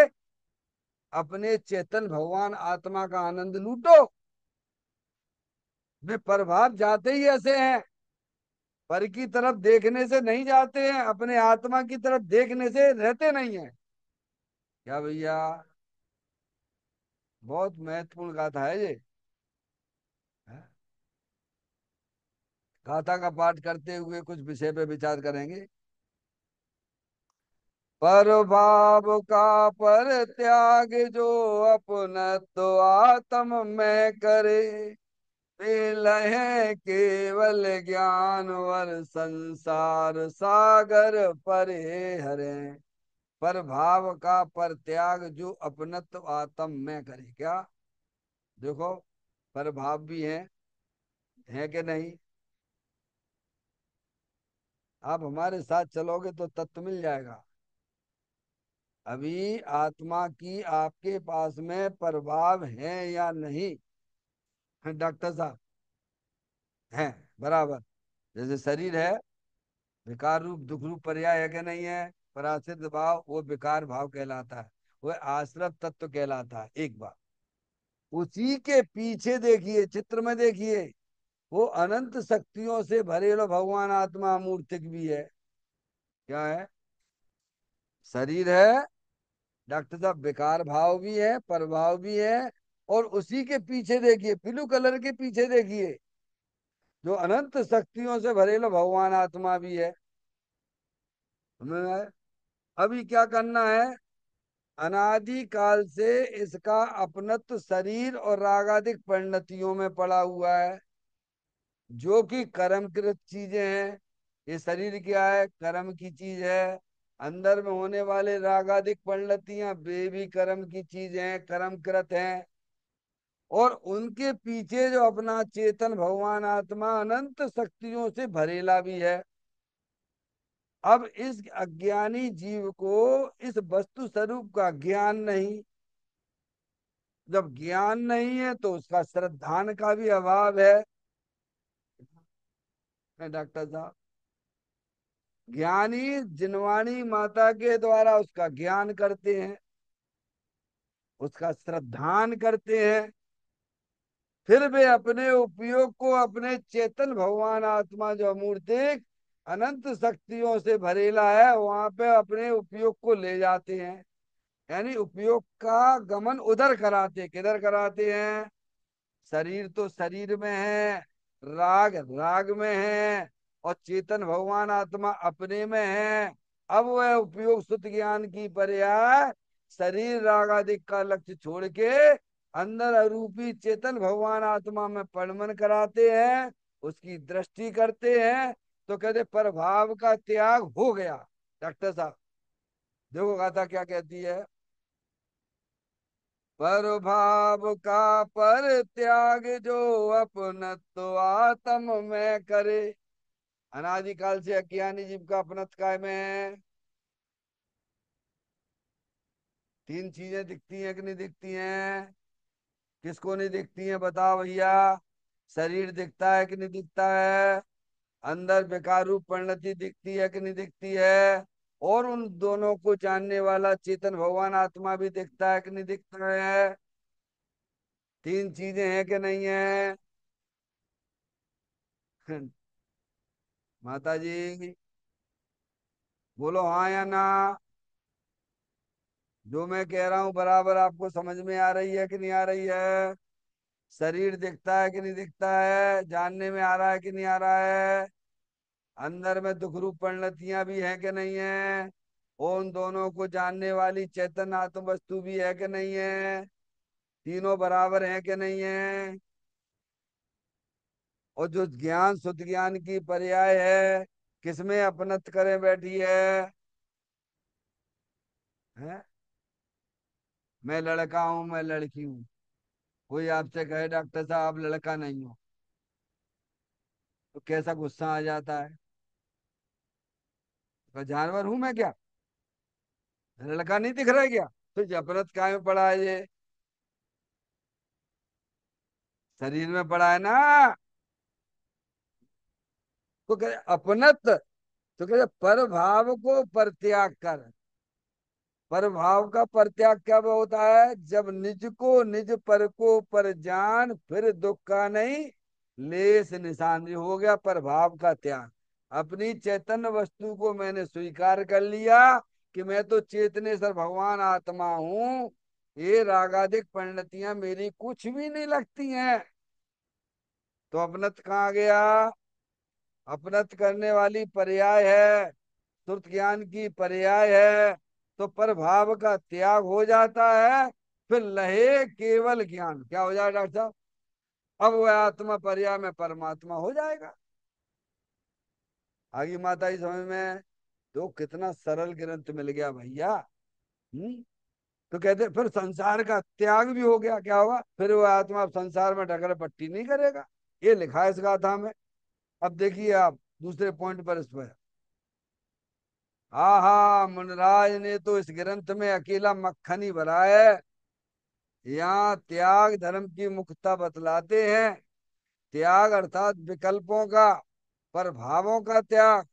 अपने चेतन भगवान आत्मा का आनंद लूटो। वे प्रभाव जाते ही ऐसे हैं। पर की तरफ देखने से नहीं जाते हैं, अपने आत्मा की तरफ देखने से रहते नहीं है। क्या भैया? बहुत महत्वपूर्ण गाथा है ये। है? गाथा का पाठ करते हुए कुछ विषय पे विचार करेंगे। पर भाव का पर त्याग जो अपनत्व आत्म में करे, वे लहे केवल ज्ञान वर संसार सागर परे हरे। पर भाव का परित्याग जो अपनत्व आत्म में करे। क्या? देखो, पर भाव भी है कि नहीं? आप हमारे साथ चलोगे तो तत्व मिल जाएगा। अभी आत्मा की आपके पास में प्रभाव है या नहीं? डॉक्टर साहब, है। बराबर। जैसे शरीर है, विकार रूप दुख रूप पर्याय है कि नहीं है? पराश्रित भाव वो विकार भाव कहलाता है, वो आश्रव तत्व कहलाता है। एक बात, उसी के पीछे देखिए, चित्र में देखिए, वो अनंत शक्तियों से भरे लो भगवान आत्मा मूर्तिक भी है। क्या है? शरीर है, डॉक्टर साहब, विकार भाव भी है, प्रभाव भी है। और उसी के पीछे देखिए, ब्लू कलर के पीछे देखिए, जो अनंत शक्तियों से भरेलो भगवान आत्मा भी है। हमें अभी क्या करना है? अनादि काल से इसका अपनत्व शरीर और रागादिक परिणतियों में पड़ा हुआ है, जो कि कर्मकृत चीजें हैं। ये शरीर क्या है? कर्म की चीज है। अंदर में होने वाले रागादिक परिणतियां वे भी कर्म की चीज हैं, कर्मकृत हैं। और उनके पीछे जो अपना चेतन भगवान आत्मा अनंत शक्तियों से भरेला भी है। अब इस अज्ञानी जीव को इस वस्तु स्वरूप का ज्ञान नहीं। जब ज्ञान नहीं है तो उसका श्रद्धान का भी अभाव है। डॉक्टर साहब, ज्ञानी जिनवाणी माता के द्वारा उसका ज्ञान करते हैं, उसका श्रद्धान करते हैं। फिर वे अपने उपयोग को अपने चेतन भगवान आत्मा जो मूर्तिक अनंत शक्तियों से भरेला है वहां पे अपने उपयोग को ले जाते हैं। यानी उपयोग का गमन उधर कराते, किधर कराते हैं? शरीर तो शरीर में है, राग राग में है, और चेतन भगवान आत्मा अपने में है। अब वह उपयोग सुत ज्ञान की पर्याय शरीर राग आदि का लक्ष्य छोड़ के अंदर अरूपी चेतन भगवान आत्मा में परिणमन कराते हैं, उसकी दृष्टि करते हैं। तो कहते प्रभाव का त्याग हो गया। डॉक्टर साहब, देखो गाथा क्या कहती है। पर भाव का पर त्याग जो अपनत्व आत्म में करे। अनादिकाल से अज्ञानी जीव का अपनत्व काय में है? तीन चीजें दिखती हैं कि नहीं दिखती हैं? किसको नहीं दिखती हैं बताओ भैया? शरीर दिखता है कि नहीं दिखता है? अंदर बेकार रूप परिणति दिखती है कि नहीं दिखती है? और उन दोनों को जानने वाला चेतन भगवान आत्मा भी दिखता है कि नहीं दिखता है? तीन चीजें हैं कि नहीं है? माता जी, बोलो हाँ या ना। जो मैं कह रहा हूँ बराबर आपको समझ में आ रही है कि नहीं आ रही है? शरीर दिखता है कि नहीं दिखता है? जानने में आ रहा है कि नहीं आ रहा है? अंदर में दुख रूप परिणतियां भी है कि नहीं है? उन दोनों को जानने वाली चैतन्य आत्म वस्तु भी है कि नहीं है? तीनों बराबर है कि नहीं है? और जो ज्ञान शुद्ध ज्ञान की पर्याय है, किसमें अपनत करे बैठी है? मैं लड़का हूं, मैं लड़की हूँ। कोई आपसे कहे डॉक्टर साहब आप लड़का नहीं हो, तो कैसा गुस्सा आ जाता है? तो जानवर हूं मैं क्या? लड़का नहीं दिख रहा है क्या? तो जबरत काय में पड़ा है ये? शरीर में पड़ा है ना। तो कहे अपनत, तो कहे पर भाव को परित्याग कर। पर भाव का परित्याग कब होता है? जब निज को निज पर को पर जान, फिर दुख का नहीं लेस निशान। ये हो गया पर भाव का त्याग। अपनी चैतन्य वस्तु को मैंने स्वीकार कर लिया कि मैं तो चेतनेश्वर भगवान आत्मा हूँ। ये रागादिक परिणतियां मेरी कुछ भी नहीं लगती हैं। तो अपनत कहाँ गया? अपनत करने वाली पर्याय है, श्रुत ज्ञान की पर्याय है। तो पर भाव का त्याग हो जाता है, फिर लहे केवल ज्ञान। क्या हो जाएगा डॉक्टर साहब? अब वह आत्मा पर्याय में परमात्मा हो जाएगा। आगे माता जी समझ में? तो कितना सरल ग्रंथ मिल गया भैया। हम्म। तो कहते फिर संसार का त्याग भी हो गया, क्या होगा फिर वो आत्मा अब संसार में ढकर पट्टी नहीं करेगा। ये लिखा है इस गाथा में। अब देखिए आप दूसरे पॉइंट पर इस पर। हाँ हाँ, मुनराज ने तो इस ग्रंथ में अकेला मक्खन ही भरा है। यहाँ त्याग धर्म की मुख्यता बतलाते हैं। त्याग अर्थात विकल्पों का, प्रभावों का त्याग।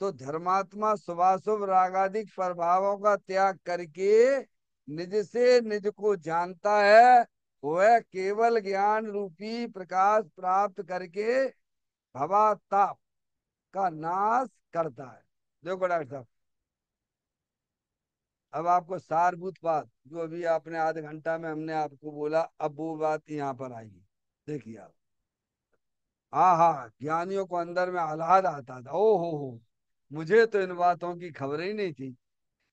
तो धर्मात्मा शुभाशुभ रागादिक प्रभावों का त्याग करके निज से निज को जानता है। वह केवल ज्ञान रूपी प्रकाश प्राप्त करके भवताप का नाश करता है। देखो डॉक्टर साहब, अब आपको सारभूत बात जो अभी आपने आधे घंटा में हमने आपको बोला, अब वो बात यहाँ पर आएगी। देखिए आप, हाँ हाँ, ज्ञानियों को अंदर में आह्लाद आता था। ओ हो, मुझे तो इन बातों की खबर ही नहीं थी।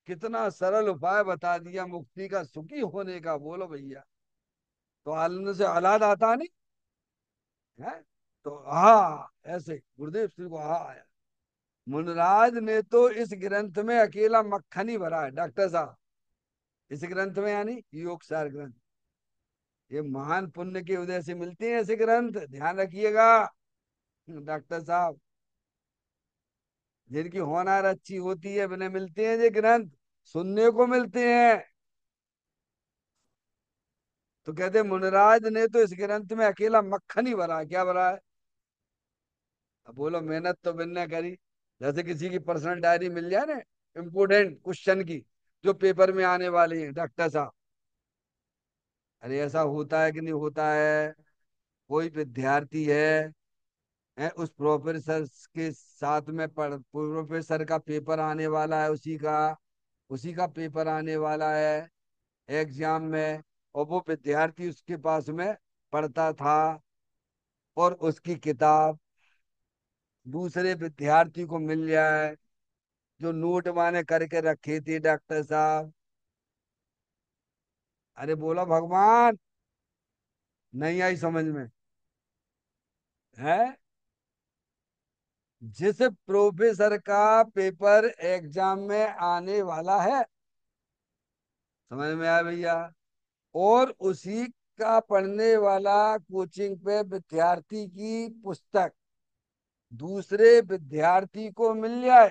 कितना सरल उपाय बता दिया मुक्ति का, सुखी होने का। बोलो भैया, तो आनंद से आह्लाद आता नहीं है? तो हाँ, ऐसे गुरुदेव श्री को हाँ आया। मुनराज ने तो इस ग्रंथ में अकेला मक्खन ही भरा है डॉक्टर साहब। इस ग्रंथ में यानी योग सार ग्रंथ। ये महान पुण्य के उदय से मिलते हैं ऐसे ग्रंथ, ध्यान रखिएगा डॉक्टर साहब। जिनकी होनार अच्छी होती है बिना मिलते हैं ये ग्रंथ, सुनने को मिलते हैं। तो कहते मुनराज ने तो इस ग्रंथ में अकेला मक्खन ही भरा है। क्या भरा है? अब बोलो, मेहनत तो बिन्ने करी। जैसे किसी की पर्सनल डायरी मिल जाए ना, इम्पोर्टेंट क्वेश्चन की, जो पेपर में आने वाली है डॉक्टर साहब। अरे ऐसा होता है कि नहीं होता है? कोई विद्यार्थी है उस प्रोफेसर के साथ में पढ़, प्रोफेसर का पेपर आने वाला है, उसी का पेपर आने वाला है एग्जाम में। और वो विद्यार्थी उसके पास में पढ़ता था, और उसकी किताब दूसरे विद्यार्थी को मिल जाए, जो नोट माने करके रखी थी डॉक्टर साहब। अरे बोलो भगवान, नहीं आई समझ में? है जिस प्रोफेसर का पेपर एग्जाम में आने वाला है, समझ में आया भैया? और उसी का पढ़ने वाला कोचिंग पे विद्यार्थी की पुस्तक दूसरे विद्यार्थी को मिल जाए,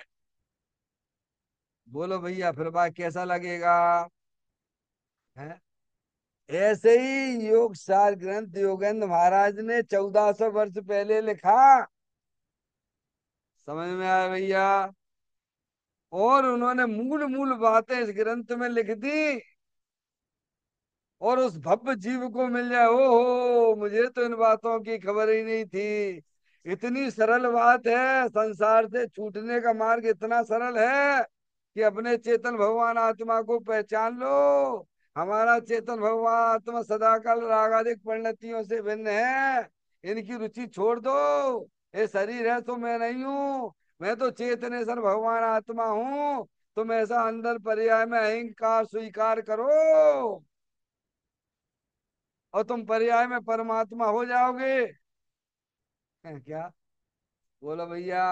बोलो भैया फिर बात कैसा लगेगा? है ऐसे ही योग सार ग्रंथ योगेंद्र महाराज ने 1400 वर्ष पहले लिखा। समझ में आया भैया? और उन्होंने मूल मूल बातें इस ग्रंथ में लिख दी, और उस भव्य जीव को मिल जाए। ओहो, मुझे तो इन बातों की खबर ही नहीं थी। इतनी सरल बात है, संसार से छूटने का मार्ग इतना सरल है कि अपने चेतन भगवान आत्मा को पहचान लो। हमारा चेतन भगवान आत्मा सदाकाल रागादिक परिणतियों से भिन्न है। इनकी रुचि छोड़ दो। ये शरीर है तो मैं नहीं हूँ, मैं तो चेतनेश्वर भगवान आत्मा हूँ। तुम ऐसा अंदर पर्याय में अहंकार स्वीकार करो, और तुम पर्याय में परमात्मा हो जाओगे। क्या? बोलो भैया।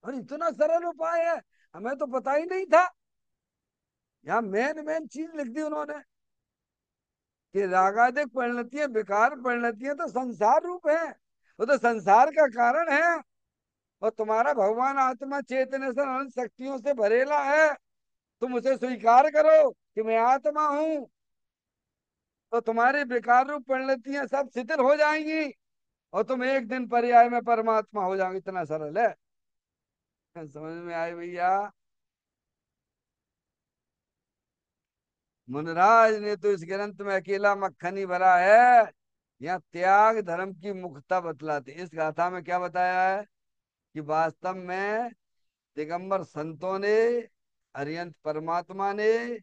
और इतना सरल उपाय है, हमें तो पता ही नहीं था। यहाँ मेन मेन चीज लिख दी उन्होंने कि रागादिक परिणतियां, बेकार परिणतियां तो संसार रूप है, वो तो संसार का कारण है। और तुम्हारा भगवान आत्मा चेतन से अनंत शक्तियों से भरेला है। तुम उसे स्वीकार करो कि मैं आत्मा हूँ, तो तुम्हारी बेकार रूप परिणतियां सब शिथिल हो जाएंगी, और तुम एक दिन पर्याय में परमात्मा हो जाओगे। इतना सरल है। समझ में आए भैया? मुनराज ने तो इस ग्रंथ में अकेला मक्खन ही भरा है। यहाँ त्याग धर्म की मुख्यता बतलाते। इस गाथा में क्या बताया है कि वास्तव में दिगंबर संतों ने, अरिहंत परमात्मा ने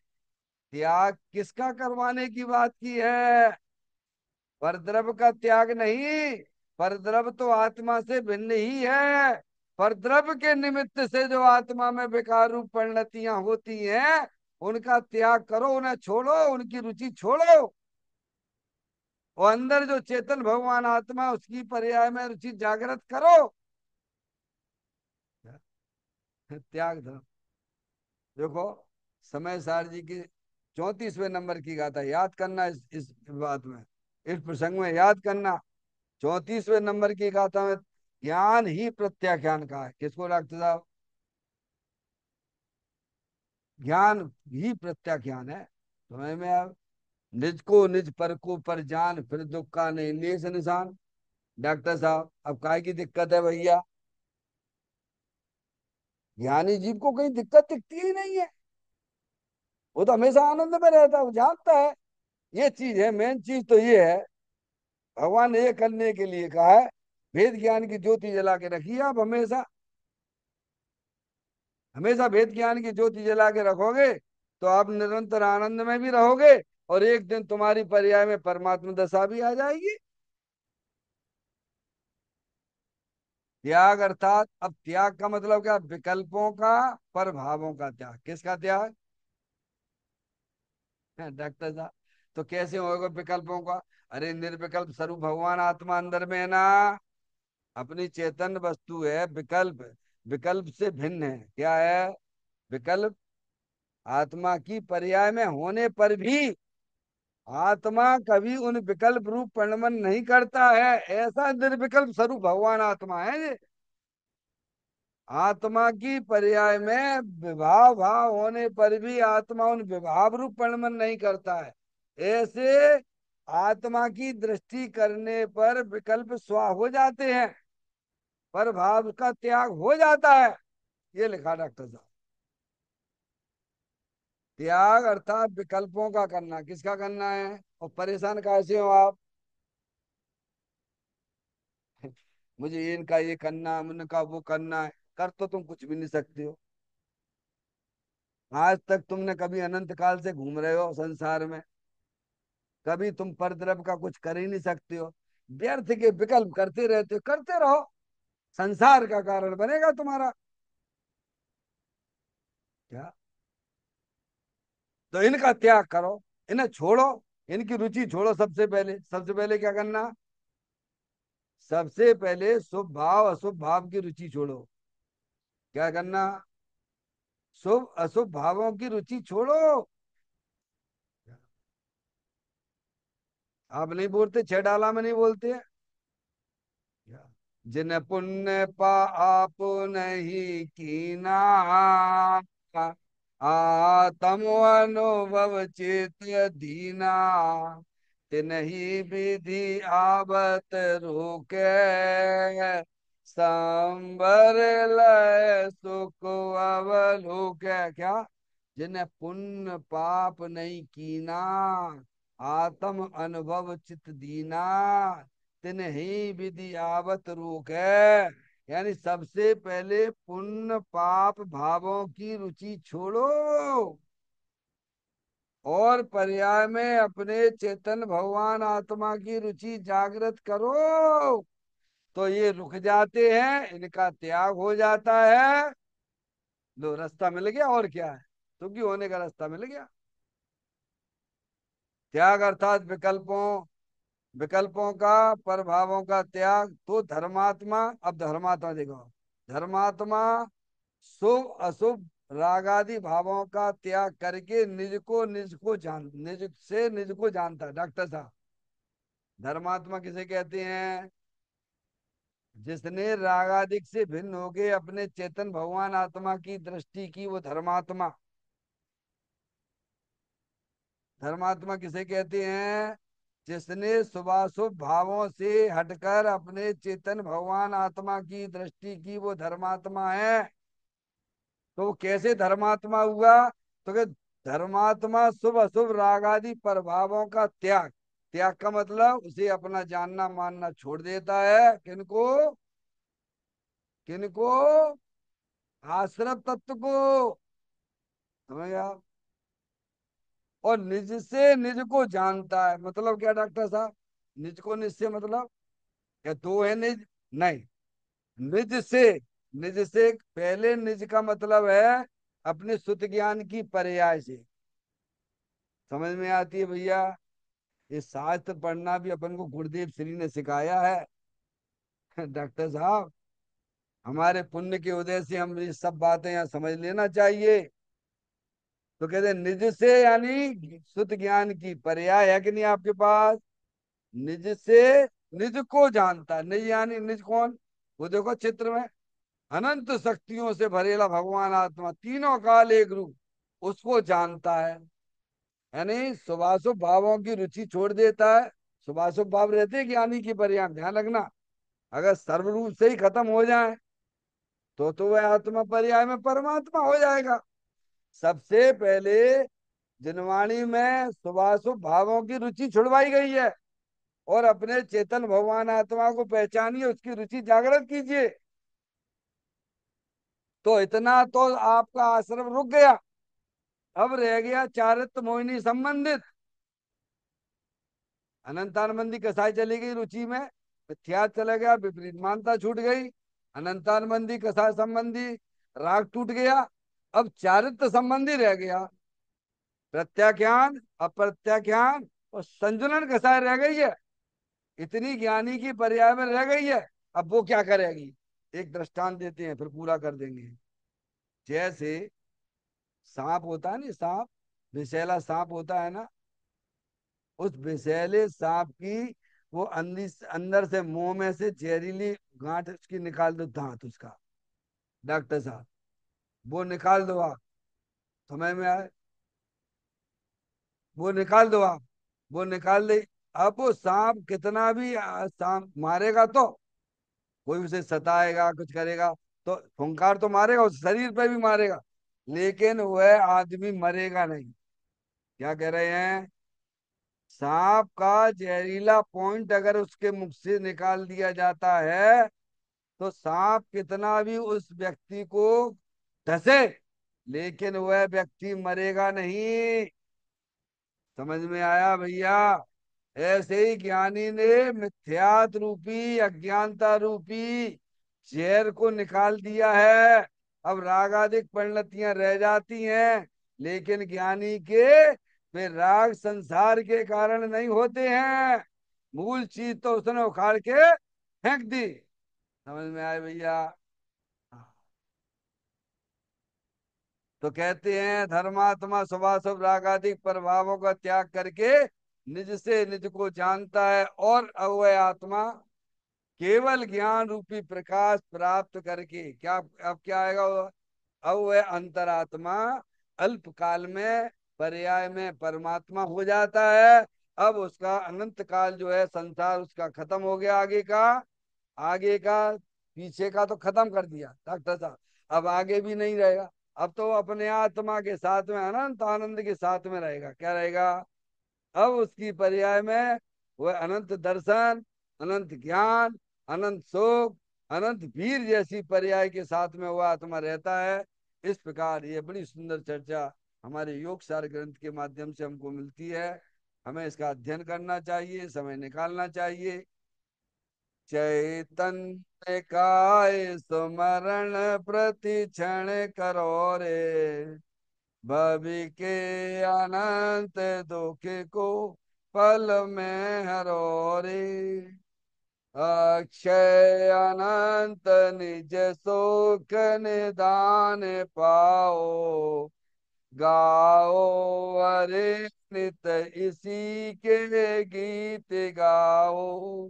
त्याग किसका करवाने की बात की है? परद्रव्य का त्याग नहीं। परद्रव्य तो आत्मा से भिन्न ही है। परद्रव्य के निमित्त से जो आत्मा में विकार रूप परिणतियां होती हैं, उनका त्याग करो, उन्हें छोड़ो, उनकी रुचि छोड़ो। और अंदर जो चेतन भगवान आत्मा, उसकी पर्याय में रुचि जागृत करो। त्याग धर्म। देखो, समय सार जी की 34वें नंबर की गाथा याद करना, इस बात में, इस प्रसंग में याद करना। 34वें नंबर की गाथा में ज्ञान ही प्रत्याख्यान का है। किसको डॉक्टर साहब? ज्ञान ही प्रत्याख्यान है। समझ में आप? निज को निज पर को पर जान, फिर दुख का नहीं लेस निशान। डॉक्टर साहब अब काय की दिक्कत है भैया? ज्ञानी जीव को कहीं दिक्कत दिखती ही नहीं है। वो तो हमेशा आनंद में रहता है, वो जानता है। ये चीज है, मेन चीज तो ये है। भगवान ने ये करने के लिए कहा है, वेद ज्ञान की ज्योति जला के रखिए आप हमेशा। हमेशा वेद ज्ञान की ज्योति जला के रखोगे तो आप निरंतर आनंद में भी रहोगे, और एक दिन तुम्हारी पर्याय में परमात्मा दशा भी आ जाएगी। त्याग अर्थात, अब त्याग का मतलब क्या? विकल्पों का, पर भावों का त्याग। किसका त्याग? डॉक्टर साहब तो कैसे होगा विकल्पों का? अरे निर्विकल्प स्वरूप भगवान आत्मा अंदर में है ना। अपनी चेतन वस्तु है, विकल्प, विकल्प से भिन्न है। क्या है? विकल्प आत्मा की पर्याय में होने पर भी आत्मा कभी उन विकल्प रूप परिणमन नहीं करता है। ऐसा निर्विकल्प स्वरूप भगवान आत्मा है ये। आत्मा की पर्याय में विभाव भाव होने पर भी आत्मा उन विभाव रूप परिणमन नहीं करता है। ऐसे आत्मा की दृष्टि करने पर विकल्प स्वा हो जाते हैं, पर भाव का त्याग हो जाता है। ये लिखा डॉक्टर साहब। त्याग अर्थात विकल्पों का करना। किसका करना है? और परेशान कैसे हो आप? मुझे इनका ये करना है, उनका वो करना है। कर तो तुम कुछ भी नहीं सकते हो। आज तक तुमने कभी अनंत काल से घूम रहे हो संसार में, कभी तुम परद्रव का कुछ कर ही नहीं सकते हो। व्यर्थ के विकल्प करते रहते हो, करते रहो। संसार का कारण बनेगा तुम्हारा। क्या? तो इनका त्याग करो, इन्हें छोड़ो, इनकी रुचि छोड़ो। सबसे पहले क्या करना? सबसे पहले शुभ भाव अशुभ भाव की रुचि छोड़ो। क्या करना? शुभ अशुभ भावों की रुचि छोड़ो। आप नहीं बोलते? छह डाला में नहीं बोलते? जिन पुण्य पाप नहीं कीना, आत्म अनुभव चित दीना, तिन्ही विधि आवत रोके, संबर लय सुख अवलोके। क्या? जिन्हें पुण्य पाप नहीं कीना, आत्म अनुभव चित दीना, तिन्ही विधि आवत रोक है। यानी सबसे पहले पुण्य पाप भावों की रुचि छोड़ो, और पर्याय में अपने चेतन भगवान आत्मा की रुचि जागृत करो। तो ये रुक जाते हैं, इनका त्याग हो जाता है। लो रास्ता मिल गया, और क्या है? सुखी होने का रास्ता मिल गया। त्याग अर्थात विकल्पों, विकल्पों का, प्रभावों का त्याग। तो धर्मात्मा, अब धर्मात्मा देखो, धर्मात्मा शुभ अशुभ रागादि भावों का त्याग करके निज से निज को जानता है। डॉक्टर साहब धर्मात्मा किसे कहते हैं? जिसने रागादिक से भिन्न होके अपने चेतन भगवान आत्मा की दृष्टि की, वो धर्मात्मा। धर्मात्मा किसे कहते हैं? जिसने शुभाशुभ भावों से हटकर अपने चेतन भगवान आत्मा की दृष्टि की, वो धर्मात्मा है। तो वो कैसे धर्मात्मा हुआ? तो कि धर्मात्मा शुभ अशुभ राग आदि प्रभावों का त्याग। त्याग का मतलब उसे अपना जानना मानना छोड़ देता है। किनको? किनको? आश्रम तत्व को। समझ गया? और निज से निज को जानता है। मतलब क्या डॉक्टर साहब? निज को निज से मतलब क्या दो है निज? नहीं, निज से, निज से पहले निज का मतलब है अपने शुद्ध ज्ञान की पर्याय से। समझ में आती है भैया? ये शास्त्र पढ़ना भी अपन को गुरुदेव श्री ने सिखाया है। डॉक्टर साहब हमारे पुण्य के उदय से हम ये सब बातें यहाँ समझ लेना चाहिए। तो कहते हैं निज से, यानी शुद्ध ज्ञान की पर्याय है कि नहीं आपके पास? निज से निज को जानता है। निज यानी निज कौन? वो देखो चित्र में, अनंत शक्तियों से भरेला भगवान आत्मा, तीनों काल एक रूप, उसको जानता है। यानी शुभाशुभ भावों की रुचि छोड़ देता है। शुभाशुभ भाव रहते हैं ज्ञानी की पर्याय, ध्यान रखना। अगर सर्वरूप से ही खत्म हो जाए तो वह आत्मा पर्याय में परमात्मा हो जाएगा। सबसे पहले जिनवाणी में शुभाशुभ भावों की रुचि छुड़वाई गई है, और अपने चेतन भगवान आत्मा को पहचानिए, उसकी रुचि जागृत कीजिए। तो इतना तो आपका आश्रम रुक गया। अब रह गया चारित्र मोहिनी संबंधित। अनंतानंदी कसाई चली गई रुचि में, मिथ्यात चला गया, विपरीत मानता छूट गई। अनंतानंदी कसाई संबंधी राग टूट गया। अब चारित्र संबंधी रह गया, प्रत्याख्यान अप्रत्याख्यान और संजुलन कसाय रह गई है। इतनी ज्ञानी की पर्याय में रह गई है। अब वो क्या करेगी? एक दृष्टांत देते हैं, फिर पूरा कर देंगे। जैसे सांप होता है ना, सांप, विषैला सांप होता है ना, उस विषैले सांप की वो अंदर से मुंह में से जहरीली गांठ उसकी निकाल दो, दांत उसका, डॉक्टर साहब, वो निकाल दो आप, समझ में आए? वो निकाल दो आप, वो निकाल दे। अब वो सांप कितना भी सांप मारेगा, तो कोई उसे सताएगा, कुछ करेगा, तो फुंकार तो मारेगा, उस शरीर पे भी मारेगा, लेकिन वह आदमी मरेगा नहीं। क्या कह रहे हैं? सांप का जहरीला पॉइंट अगर उसके मुख से निकाल दिया जाता है, तो सांप कितना भी उस व्यक्ति को डसे, लेकिन वह व्यक्ति मरेगा नहीं। समझ में आया भैया? ऐसे ही ज्ञानी ने मिथ्यात रूपी, अज्ञानता रूपी जहर को निकाल दिया है। अब रागादिक परिणतियां रह जाती हैं, लेकिन ज्ञानी के वे राग संसार के कारण नहीं होते हैं। मूल चीज तो उसने उखाड़ के फेंक दी। समझ में आए भैया? तो कहते हैं धर्मात्मा शुभाशुभ रागादिक प्रभावों का त्याग करके निज से निज को जानता है, और अवय आत्मा केवल ज्ञान रूपी प्रकाश प्राप्त करके क्या, अब क्या आएगा? अब वह अंतरात्मा अल्प काल में पर्याय में परमात्मा हो जाता है। अब उसका अनंत काल जो है संसार उसका खत्म हो गया, आगे का, आगे का, पीछे का तो खत्म कर दिया डॉक्टर साहब। अब आगे भी नहीं रहेगा। अब तो अपने आत्मा के साथ में अनंत आनंद के साथ में रहेगा। क्या रहेगा? अब उसकी पर्याय में वह अनंत दर्शन, अनंत ज्ञान, अनंत सुख, अनंत वीर जैसी पर्याय के साथ में वह आत्मा रहता है। इस प्रकार ये बड़ी सुंदर चर्चा हमारे योग सार ग्रंथ के माध्यम से हमको मिलती है। हमें इसका अध्ययन करना चाहिए, समय निकालना चाहिए। चैतन्य काय स्मरण प्रति क्षण करो रे, भवि के अनंत दुख को पल में हरो रे, अक्षय अनंत निज सुख निदान पाओ, गाओ अरे नित इसी के गीत गाओ,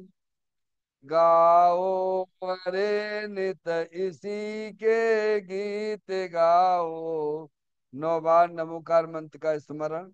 गाओ अरे नित इसी के गीत गाओ। 9 बार नमोकार मंत्र का स्मरण।